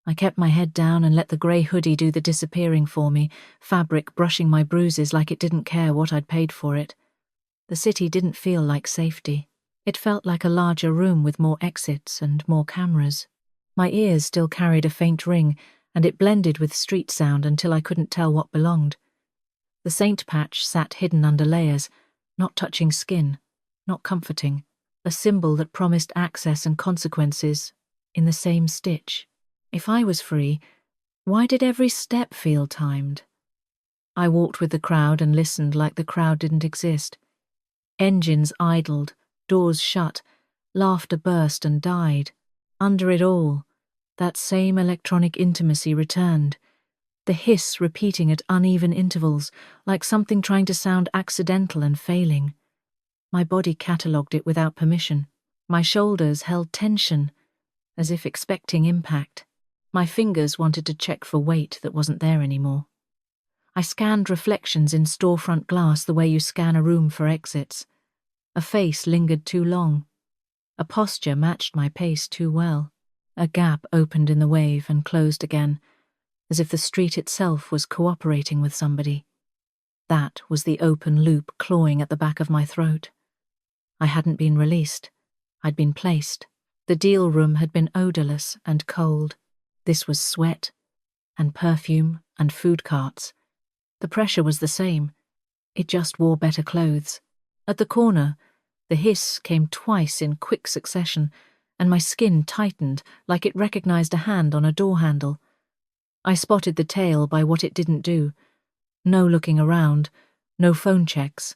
I kept my head down and let the grey hoodie do the disappearing for me, fabric brushing my bruises like it didn't care what I'd paid for it. The city didn't feel like safety. It felt like a larger room with more exits and more cameras. My ears still carried a faint ring, and it blended with street sound until I couldn't tell what belonged. The Saint patch sat hidden under layers, not touching skin, not comforting, a symbol that promised access and consequences in the same stitch. If I was free, why did every step feel timed? I walked with the crowd and listened like the crowd didn't exist. Engines idled, doors shut, laughter burst and died. Under it all, that same electronic intimacy returned, the hiss repeating at uneven intervals, like something trying to sound accidental and failing. My body catalogued it without permission. My shoulders held tension, as if expecting impact. My fingers wanted to check for weight that wasn't there anymore. I scanned reflections in storefront glass the way you scan a room for exits. A face lingered too long. A posture matched my pace too well. A gap opened in the wave and closed again, as if the street itself was cooperating with somebody. That was the open loop clawing at the back of my throat. I hadn't been released. I'd been placed. The deal room had been odorless and cold. This was sweat and perfume and food carts. The pressure was the same. It just wore better clothes. At the corner, the hiss came twice in quick succession, and my skin tightened like it recognized a hand on a door handle. I spotted the tail by what it didn't do. No looking around, no phone checks,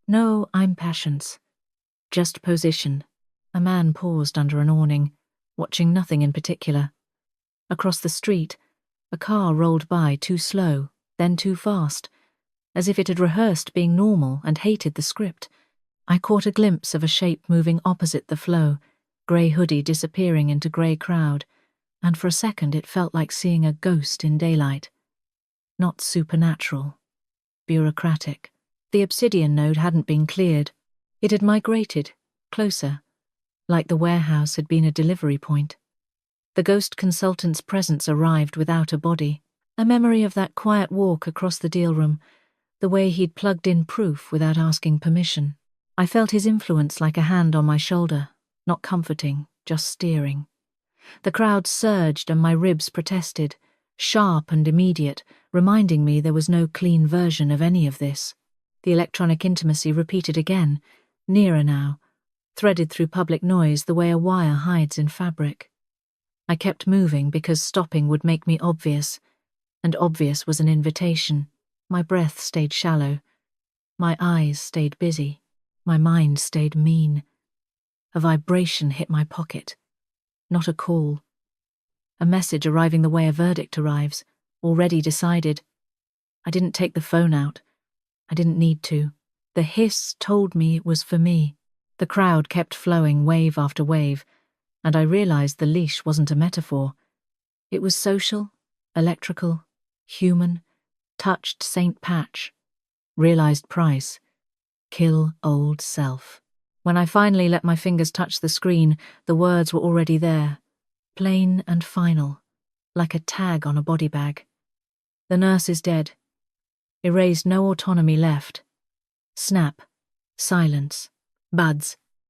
no I'm patience. Just position. A man paused under an awning, watching nothing in particular. Across the street, a car rolled by too slow, then too fast, as if it had rehearsed being normal and hated the script. I caught a glimpse of a shape moving opposite the flow, grey hoodie disappearing into grey crowd, and for a second it felt like seeing a ghost in daylight. Not supernatural. Bureaucratic. The Obsidian node hadn't been cleared. It had migrated, closer, like the warehouse had been a delivery point. The ghost consultant's presence arrived without a body, a memory of that quiet walk across the deal room, the way he'd plugged in proof without asking permission. I felt his influence like a hand on my shoulder, not comforting, just steering. The crowd surged and my ribs protested, sharp and immediate, reminding me there was no clean version of any of this. The electronic intimacy repeated again, nearer now, threaded through public noise the way a wire hides in fabric. I kept moving because stopping would make me obvious, and obvious was an invitation. My breath stayed shallow. My eyes stayed busy. My mind stayed mean. A vibration hit my pocket. Not a call. A message arriving the way a verdict arrives, already decided. I didn't take the phone out. I didn't need to. The hiss told me it was for me. The crowd kept flowing wave after wave, and I realized the leash wasn't a metaphor. It was social, electrical, human, touched St. Patch, realized price, kill old self. When I finally let my fingers touch the screen, the words were already there, plain and final, like a tag on a body bag. The nurse is dead. Erased, no autonomy left. Snap. Silence. Buds.